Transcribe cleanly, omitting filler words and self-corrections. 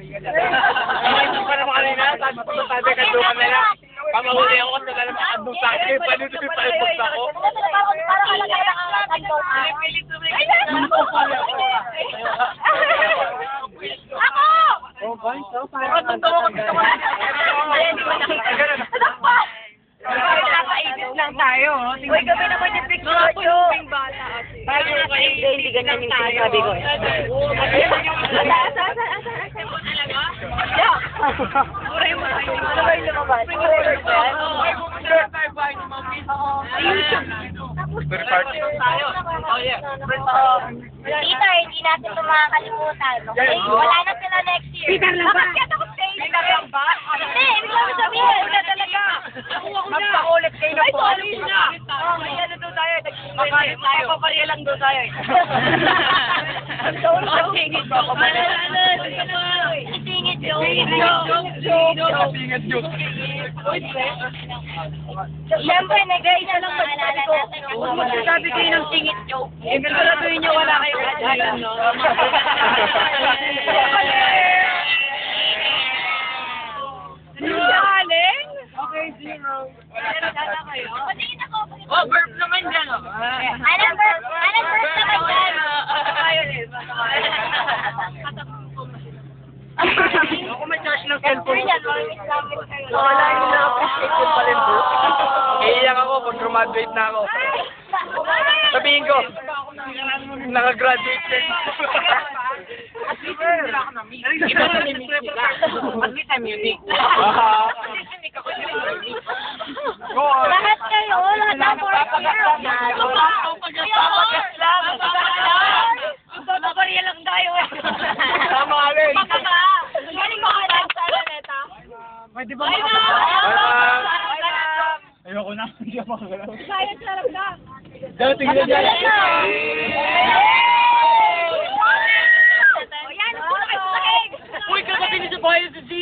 Hindi pa naman kanina, sabi ko sabi ka doon kanila. Pamahuli ako sa dalam andong sa akin, panutuloy pa yung buksa ko. Para ka lang nakakantol. Ako! Oh, boy, so parang totoo ko dito. Nakakaibis lang tayo. Uy, kami naman yung picture nyo. Hindi ganyan yung sinasabi ko. Ano ba yung lumabas? Tita, hindi natin ito makakalimutan. Okay? Wala na sila next year. Peter lang ba? Peter lang ba? Hindi, ibig lang sabihin. Wala talaga. Magpakulit kayo na po. Ay, sorry na. May ano doon tayo. Paparia lang doon tayo. Singit joke. Singit joke. Siyempre, nag-isa lang pag-sabi ko. Huwag mo sasabi kayo ng singit joke. Siguraduhin nyo wala kayo kagalan, no? Galing? Okay, 0. Sana kayo. Oh, burp naman dyan, oh. Anong burp naman dyan? Ayaw din. Ako may charge ng cellphone. Wala yung na-appreciate yung pa rin, bro. Iiyak ako pag graduate na ako. Sabihin ko, nakagraduate din. At least hindi ako na-meet. At least I'm unique. Unique ako unique. Lahat kayo, lahat ng fourth year. Papagas lang. Paparia lang tayo eh. Tama ka rin. Galing mo ka lang sa Araneta. Pwede ba ayoko na. Hindi ako makagalaw. Kaya sarap ka. Dating na dyan. Uy, Uy, kagabi ni sa bayan sa G!